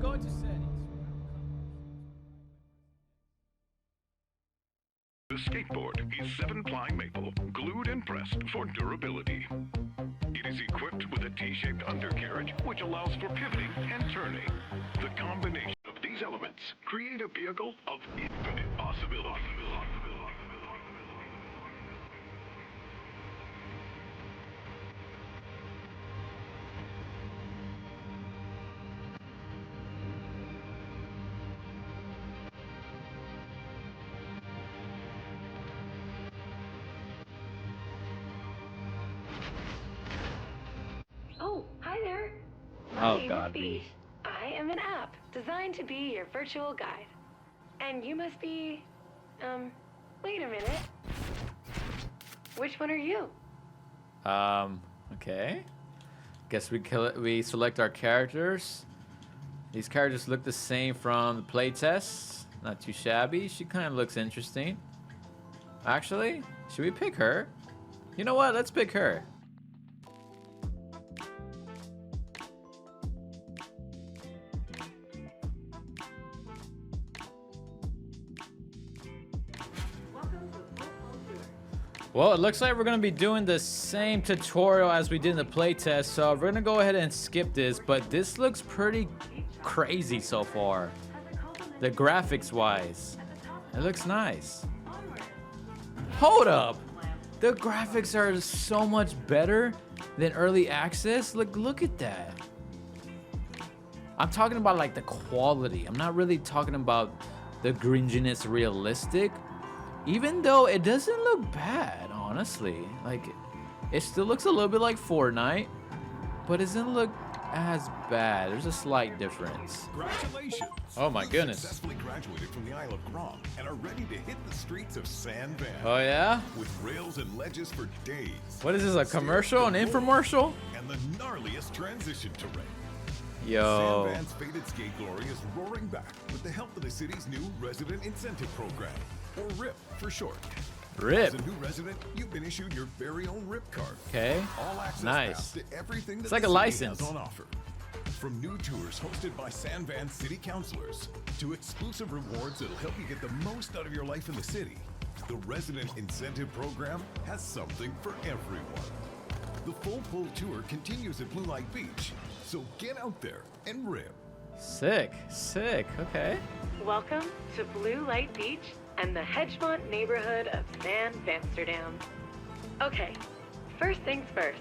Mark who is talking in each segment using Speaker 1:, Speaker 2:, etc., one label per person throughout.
Speaker 1: go into settings.
Speaker 2: The skateboard is 7-ply maple, glued and pressed for durability. It is equipped with a T-shaped undercarriage, which allows for pivoting and turning. The combination of these elements create a vehicle of infinite possibility.
Speaker 3: Oh, hi there.
Speaker 1: Oh,
Speaker 3: My name
Speaker 1: God,
Speaker 3: is Bee. I am an app designed to be your virtual guide. And you must be, wait a minute. Which one are you?
Speaker 1: Okay. Guess we select our characters. These characters look the same from the playtests. Not too shabby. She kind of looks interesting. Actually, should we pick her? You know what? Let's pick her. Well, it looks like we're going to be doing the same tutorial as we did in the playtest, so we're going to go ahead and skip this, but this looks pretty crazy so far. The graphics wise. It looks nice. Hold up! The graphics are so much better than early access. Look at that. I'm talking about like the quality. I'm not really talking about the gringiness realistic. Even though it doesn't look bad, honestly. Like, it still looks a little bit like Fortnite, but it doesn't look as bad. There's a slight difference.
Speaker 4: Congratulations!
Speaker 1: Oh my goodness.
Speaker 4: You successfully graduated from the Isle of Grom and are ready to hit the streets of San Van.
Speaker 1: Oh yeah?
Speaker 4: With rails and ledges for days.
Speaker 1: What is this, a commercial, an infomercial?
Speaker 4: And the gnarliest transition terrain.
Speaker 1: Yo.
Speaker 4: San Van's faded skate glory is roaring back with the help of the city's new Resident Incentive Program, or RIP for short.
Speaker 1: RIP.
Speaker 4: As a new resident, you've been issued your very own RIP card.
Speaker 1: Okay.
Speaker 4: All access
Speaker 1: Nice.
Speaker 4: pass to everything that
Speaker 1: It's like
Speaker 4: the
Speaker 1: a
Speaker 4: city
Speaker 1: license.
Speaker 4: has on offer. From new tours hosted by San Van city councilors to exclusive rewards that'll help you get the most out of your life in the city, the Resident Incentive Program has something for everyone. The full pull tour continues at Blue Light Beach, so get out there and rip.
Speaker 1: Sick, sick, okay.
Speaker 3: Welcome to Blue Light Beach and the Hedgemont neighborhood of San Vansterdam. Okay, first things first.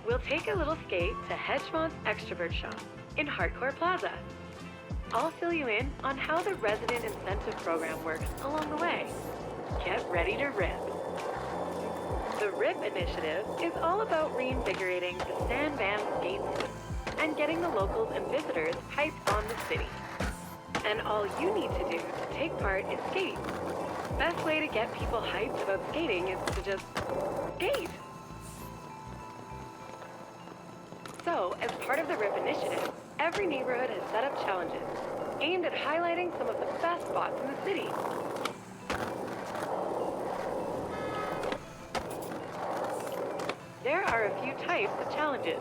Speaker 3: We'll take a little skate to Hedgemont's Extrovert Shop in Hardcore Plaza. I'll fill you in on how the Resident Incentive Program works along the way. Get ready to rip. The RIP initiative is all about reinvigorating the San Van skate scene and getting the locals and visitors hyped on the city. And all you need to do to take part is skate. Best way to get people hyped about skating is to just skate. So, as part of the RIP initiative, every neighborhood has set up challenges aimed at highlighting some of the best spots in the city. There are a few types of challenges.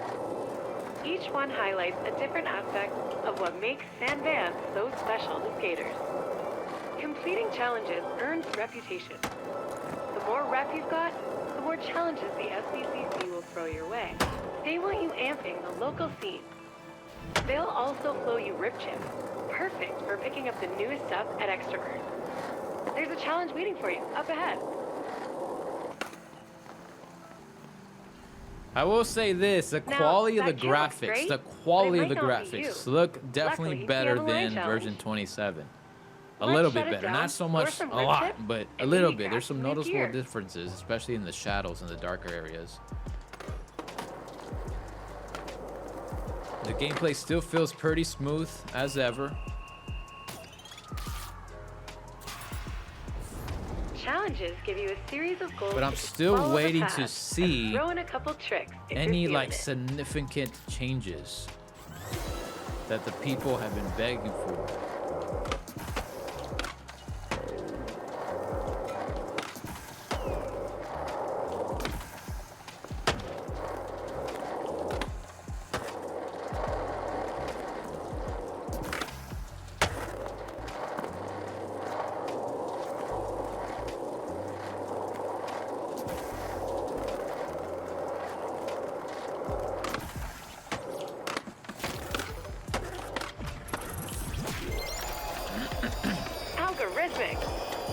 Speaker 3: Each one highlights a different aspect of what makes San Van so special to skaters. Completing challenges earns reputation. The more rep you've got, the more challenges the SVCC will throw your way. They want you amping the local scene. They'll also flow you rip chips, perfect for picking up the newest stuff at Extrovert. There's a challenge waiting for you up ahead.
Speaker 1: I will say this, the
Speaker 3: Now,
Speaker 1: quality of the
Speaker 3: that kid looks
Speaker 1: graphics,
Speaker 3: great,
Speaker 1: the
Speaker 3: but it
Speaker 1: quality of
Speaker 3: might
Speaker 1: the
Speaker 3: not be
Speaker 1: graphics
Speaker 3: you.
Speaker 1: look definitely
Speaker 3: Luckily,
Speaker 1: better
Speaker 3: you have a line
Speaker 1: than
Speaker 3: challenge.
Speaker 1: version 27. A
Speaker 3: Let's
Speaker 1: little
Speaker 3: shut
Speaker 1: bit
Speaker 3: it
Speaker 1: better,
Speaker 3: down,
Speaker 1: not so
Speaker 3: score
Speaker 1: much,
Speaker 3: some
Speaker 1: a
Speaker 3: rip
Speaker 1: lot,
Speaker 3: chips,
Speaker 1: but a
Speaker 3: and
Speaker 1: little
Speaker 3: maybe
Speaker 1: bit.
Speaker 3: grab
Speaker 1: There's some
Speaker 3: some new
Speaker 1: noticeable
Speaker 3: gear.
Speaker 1: differences, especially in the shadows and the darker areas. The gameplay still feels pretty smooth as ever.
Speaker 3: Challenges give you a series of goals.
Speaker 1: But I'm
Speaker 3: to
Speaker 1: still
Speaker 3: follow the
Speaker 1: waiting
Speaker 3: path
Speaker 1: to
Speaker 3: and
Speaker 1: see
Speaker 3: throw in a couple tricks if you're
Speaker 1: any
Speaker 3: feeling
Speaker 1: like
Speaker 3: it.
Speaker 1: significant changes that the people have been begging for.
Speaker 3: Terrific.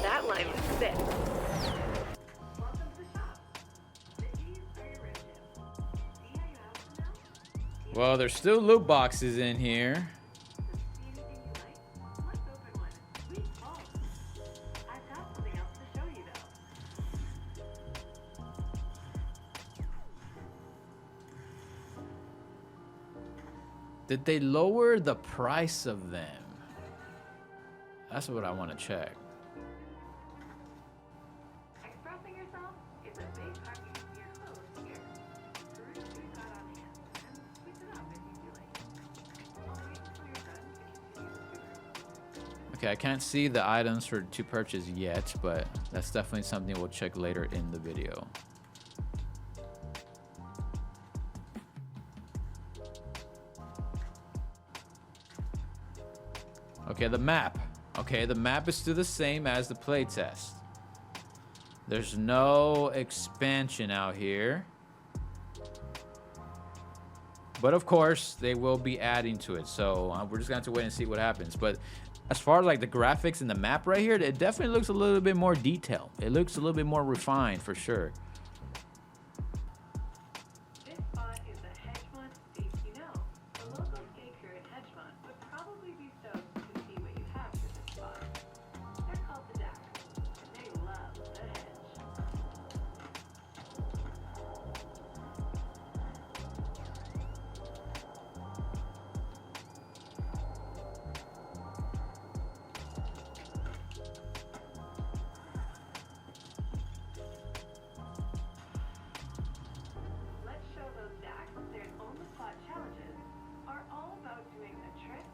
Speaker 3: That line was sick.
Speaker 1: Well, there's still loot boxes in here. Did they lower the price of them? That's what I want to check.
Speaker 3: Expressing yourself is a big part of your clothes here. Peruse what you got on hand and switch it up if you feel like it. I'll wait until you're done to continue the tour.
Speaker 1: Okay, I can't see the items to purchase yet, but that's definitely something we'll check later in the video. Okay, the map. Okay, the map is still the same as the playtest. There's no expansion out here. But of course, they will be adding to it. So we're just going to have to wait and see what happens. But as far as like the graphics and the map right here, it definitely looks a little bit more detailed. It looks a little bit more refined for sure.
Speaker 3: This spot is the Hedgemont Steak You Know. The local steak crew at Hedgemont would probably be stoked to see what you have for this spot. They're called the Duck, and they love the hedge. Let's show those Dax their on-the-spot challenges are all about doing a trick.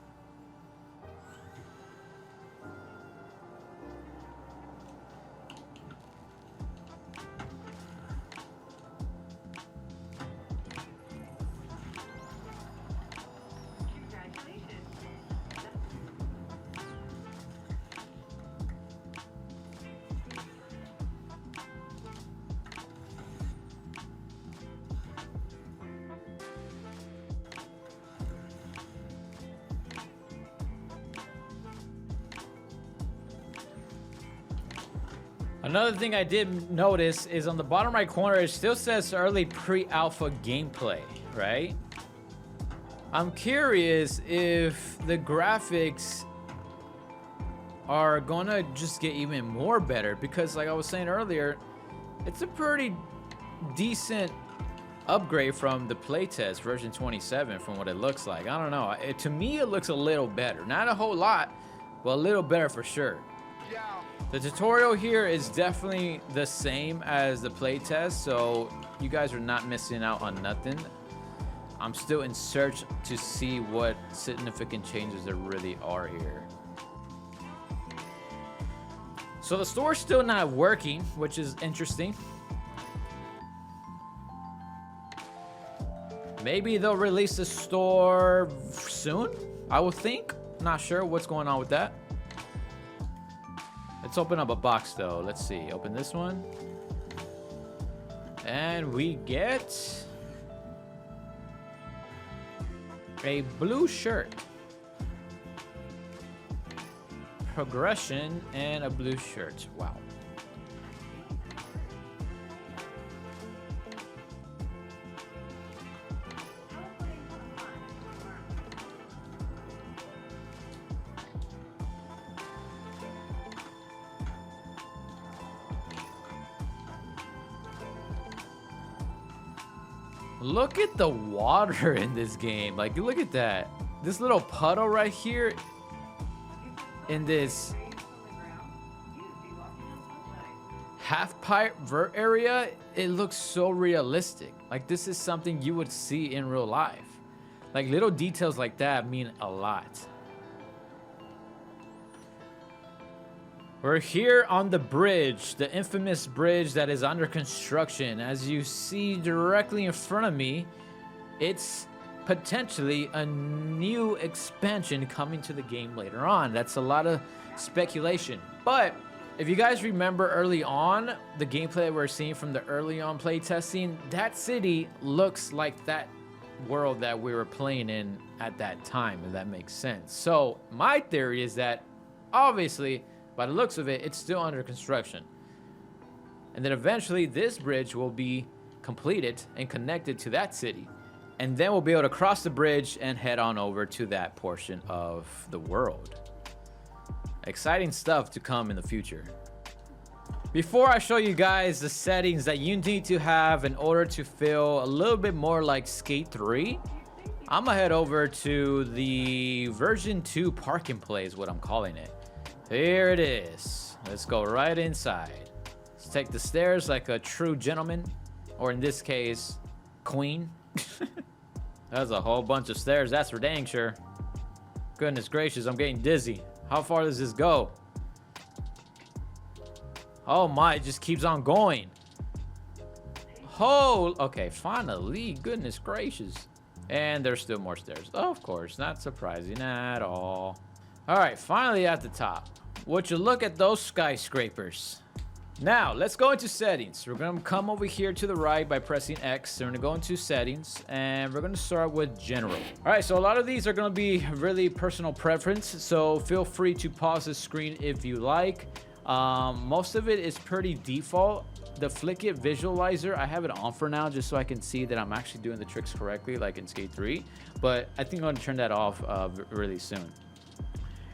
Speaker 3: Congratulations.
Speaker 1: Another thing I did notice is on the bottom right corner, it still says early pre-alpha gameplay, right? I'm curious if the graphics are gonna just get even more better, because like I was saying earlier, it's a pretty decent upgrade from the playtest version 27 from what it looks like. I don't know. To me, it looks a little better. Not a whole lot, but a little better for sure. The tutorial here is definitely the same as the playtest, so you guys are not missing out on nothing. I'm still in search to see what significant changes there really are here. So the store's still not working, which is interesting. Maybe they'll release the store soon, I would think. Not sure what's going on with that. Let's open up a box though. Let's see. Open this one. And we get a blue shirt. Progression and a blue shirt. Wow. Look at the water in this game. Like, look at that. This little puddle right here in this half pipe vert area, it looks so realistic. Like, this is something you would see in real life. Like, little details like that mean a lot. We're here on the bridge, the infamous bridge that is under construction. As you see directly in front of me, it's potentially a new expansion coming to the game later on. That's a lot of speculation. But if you guys remember early on, the gameplay that we're seeing from the early on play testing, that city looks like that world that we were playing in at that time, if that makes sense. So my theory is that obviously By the looks of it, it's still under construction. And then eventually this bridge will be completed and connected to that city. And then we'll be able to cross the bridge and head on over to that portion of the world. Exciting stuff to come in the future. Before I show you guys the settings that you need to have in order to feel a little bit more like Skate 3, I'm gonna head over to the version 2 park and play is what I'm calling it. Here it is. Let's go right inside. Let's take the stairs like a true gentleman, or in this case, queen. That's a whole bunch of stairs, that's for dang sure. Goodness gracious, I'm getting dizzy. How far does this go? Oh my, it just keeps on going. Oh, okay, finally, goodness gracious. And there's still more stairs. Oh, of course, not surprising at all. All right, finally at the top. Would you look at those skyscrapers? Now, let's go into settings. We're gonna come over here to the right by pressing X. We're gonna go into settings, and we're gonna start with general. All right, so a lot of these are gonna be really personal preference, so feel free to pause the screen if you like. Most of it is pretty default. The Flick It visualizer, I have it on for now just so I can see that I'm actually doing the tricks correctly, like in Skate 3, but I think I'm gonna turn that off really soon.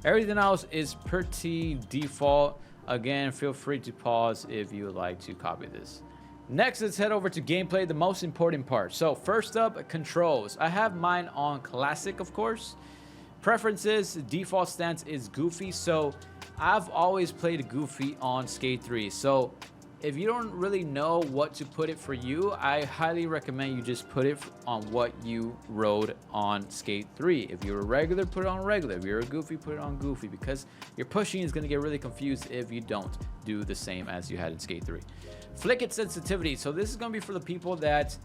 Speaker 1: Everything else is pretty default. Again, feel free to pause if you would like to copy this. Next, let's head over to gameplay, the most important part. So first up, controls. I have mine on classic, of course. Preferences, default stance is goofy. So I've always played goofy on Skate 3. So if you don't really know what to put it for you, I highly recommend you just put it on what you rode on Skate 3. If you're a regular, put it on regular. If you're a goofy, put it on goofy, because your pushing is going to get really confused if you don't do the same as you had in Skate 3. Flick It sensitivity. So this is going to be for the people that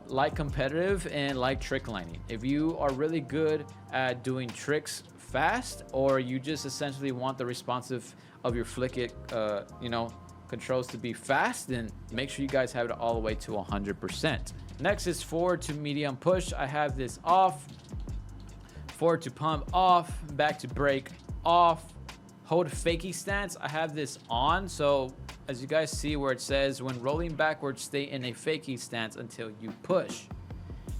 Speaker 1: like competitive and like trick lining. If you are really good at doing tricks fast, or you just essentially want the responsive of your Flick It, controls to be fast, then make sure you guys have it all the way to 100%. Next is forward to medium push. I have this off. Forward to pump off. Back to brake off. Hold fakie stance. I have this on. So as you guys see where it says when rolling backwards, stay in a fakie stance until you push.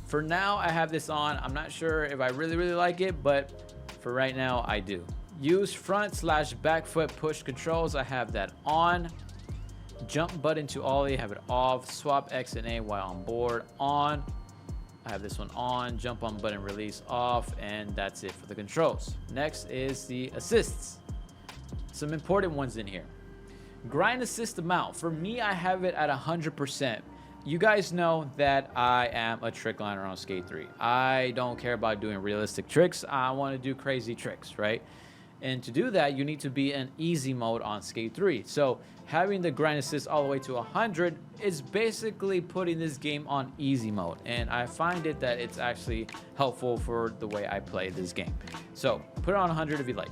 Speaker 1: For now, I have this on. I'm not sure if I really like it, but for right now, I do. Use front/back foot push controls. I have that on. Jump button to ollie, have it off. Swap X and A while on board, on. I have this one on. Jump on button release, off. And that's it for the controls. Next is the assists. Some important ones in here. Grind assist amount. For me, I have it at 100%. You guys know that I am a trick liner on Skate 3. I don't care about doing realistic tricks. I want to do crazy tricks, right? And to do that, you need to be in easy mode on Skate 3. So having the grind assist all the way to 100 is basically putting this game on easy mode. And I find it that it's actually helpful for the way I play this game. So put it on 100 if you like.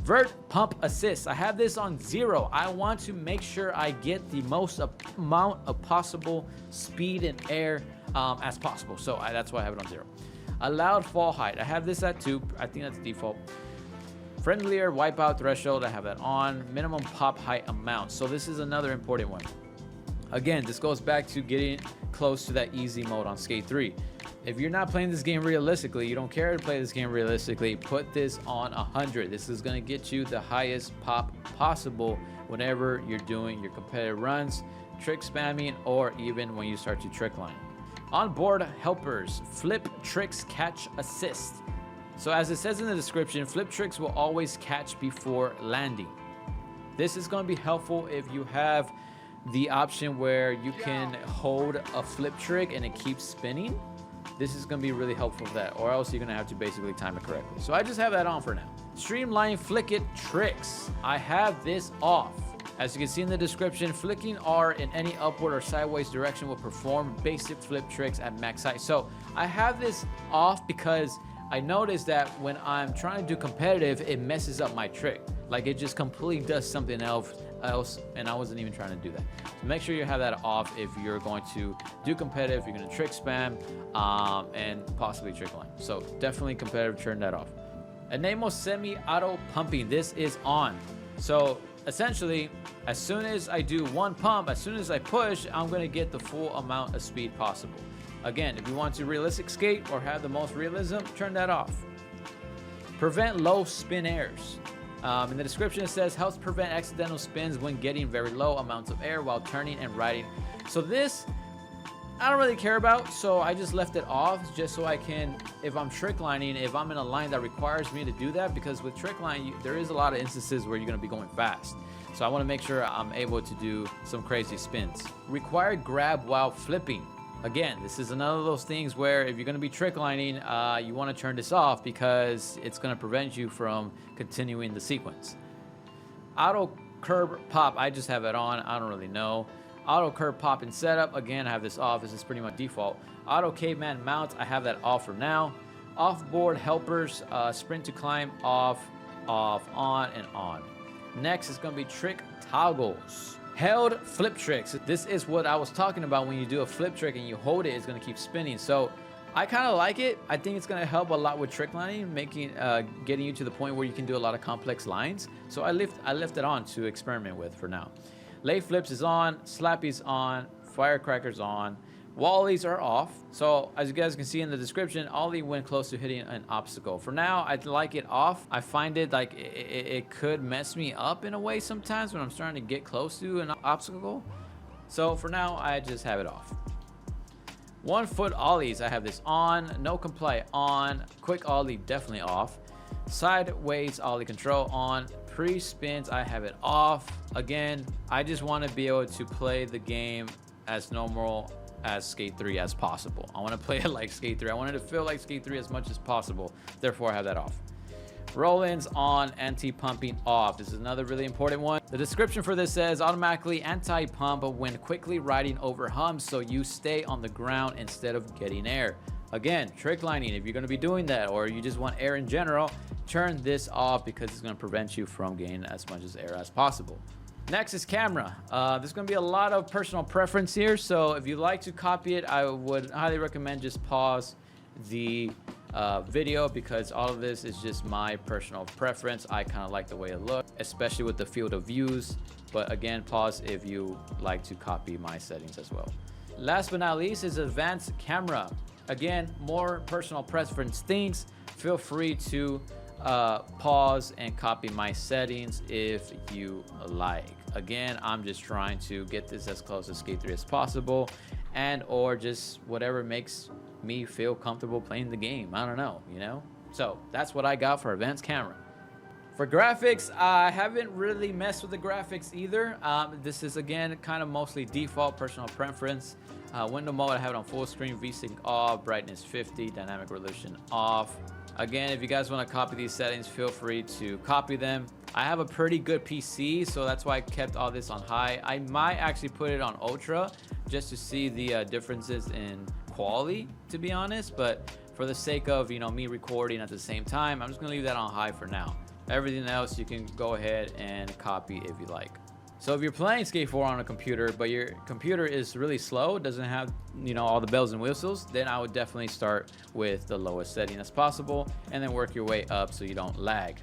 Speaker 1: Vert pump assist. I have this on 0. I want to make sure I get the most amount of possible speed and air as possible. So that's why I have it on 0. Allowed fall height. I have this at 2. I think that's default. Friendlier wipeout threshold, I have that on. Minimum pop height amount. So this is another important one. Again, this goes back to getting close to that easy mode on Skate 3. If you're not playing this game realistically, you don't care to play this game realistically, put this on 100. This is going to get you the highest pop possible whenever you're doing your competitive runs, trick spamming, or even when you start to trick line. Onboard helpers, flip tricks, catch assist. So as it says in the description, flip tricks will always catch before landing. This is going to be helpful if you have the option where you can hold a flip trick and it keeps spinning. This is going to be really helpful for that, or else you're going to have to basically time it correctly. So I just have that on for now. Streamline Flick It tricks. I have this off. As you can see in the description, flicking R in any upward or sideways direction will perform basic flip tricks at max height. So I have this off because I noticed that when I'm trying to do competitive, it messes up my trick. Like it just completely does something else, and I wasn't even trying to do that. So make sure you have that off if you're going to do competitive, you're going to trick spam, and possibly trick line. So definitely competitive, turn that off. Enable semi-auto pumping. This is on. So essentially, as soon as I do one pump, as soon as I push, I'm gonna get the full amount of speed possible. Again, if you want to realistic skate or have the most realism, turn that off. Prevent low spin airs. In the description it says helps prevent accidental spins when getting very low amounts of air while turning and riding. So this I don't really care about, so I just left it off just so I can, if I'm trick lining, if I'm in a line that requires me to do that, because with trick line there is a lot of instances where you're going to be going fast. So I want to make sure I'm able to do some crazy spins. Required grab while flipping. Again, this is another of those things where if you're going to be trick lining, you want to turn this off because it's going to prevent you from continuing the sequence. Auto curb pop, I just have it on. I don't really know. Auto curb pop and setup, again, I have this off. This is pretty much default. Auto caveman mount, I have that off for now. Off-board helpers, sprint to climb, off, on, and on. Next is going to be trick toggles. Held flip tricks. This is what I was talking about. When you do a flip trick and you hold it, it's going to keep spinning. So I kind of like it. I think it's going to help a lot with trick lining, getting you to the point where you can do a lot of complex lines. So I left it on to experiment with for now. Lay flips is on, slappies on, firecrackers on, wallies are off. So as you guys can see in the description, ollie when close to hitting an obstacle. For now, I'd like it off. I find it like it could mess me up in a way sometimes when I'm starting to get close to an obstacle. So for now, I just have it off. 1 foot ollies, I have this on, no comply on, quick ollie definitely off, sideways ollie control on, pre-spins I have it off. Again, I just want to be able to play the game as normal as Skate 3 as possible. I want to play it like Skate 3. I want it to feel like Skate 3 as much as possible. Therefore, I have that off. Roll-ins on, anti-pumping off. This is another really important one. The description for this says automatically anti-pump when quickly riding over humps so you stay on the ground instead of getting air. Again, trick lining, if you're going to be doing that or you just want air in general, turn this off because it's going to prevent you from gaining as much as air as possible. Next is camera. There's going to be a lot of personal preference here, so if you like to copy it, I would highly recommend just pause the video because all of this is just my personal preference. I kind of like the way it looks, especially with the field of views, but again, pause if you like to copy my settings as well. Last but not least is advanced camera. Again, more personal preference things. Feel free to pause and copy my settings if you like. Again, I'm just trying to get this as close to Skate 3 as possible, and or just whatever makes me feel comfortable playing the game. I don't know, you know? So that's what I got for advanced camera. For graphics, I haven't really messed with the graphics either. This is again kind of mostly default personal preference. Window mode, I have it on full screen, VSync off, brightness 50, dynamic resolution off. Again, if you guys want to copy these settings, feel free to copy them. I have a pretty good PC, so that's why I kept all this on high. I might actually put it on ultra just to see the differences in quality, to be honest, but for the sake of, you know, me recording at the same time, I'm just gonna leave that on high for now. Everything else you can go ahead and copy if you like. So if you're playing Skate 4 on a computer, but your computer is really slow, doesn't have, you know, all the bells and whistles, then I would definitely start with the lowest setting as possible and then work your way up so you don't lag.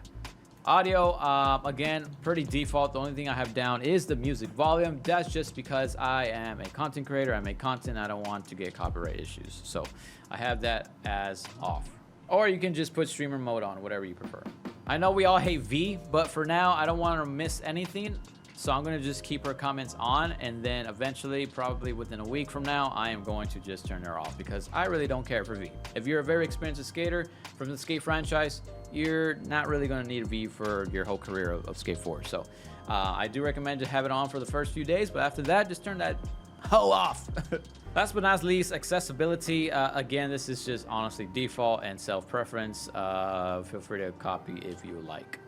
Speaker 1: Audio, again, pretty default. The only thing I have down is the music volume. That's just because I am a content creator. I make content. I don't want to get copyright issues. So I have that as off. Or you can just put streamer mode on, whatever you prefer. I know we all hate V, but for now, I don't want to miss anything. So I'm going to just keep her comments on, and then eventually, probably within a week from now, I am going to just turn her off because I really don't care for V. If you're a very experienced skater from the Skate franchise, you're not really going to need a V for your whole career of Skate 4. So I do recommend to have it on for the first few days, but after that, just turn that hoe off. Last but not least, accessibility. Again, this is just honestly default and self-preference. Feel free to copy if you like.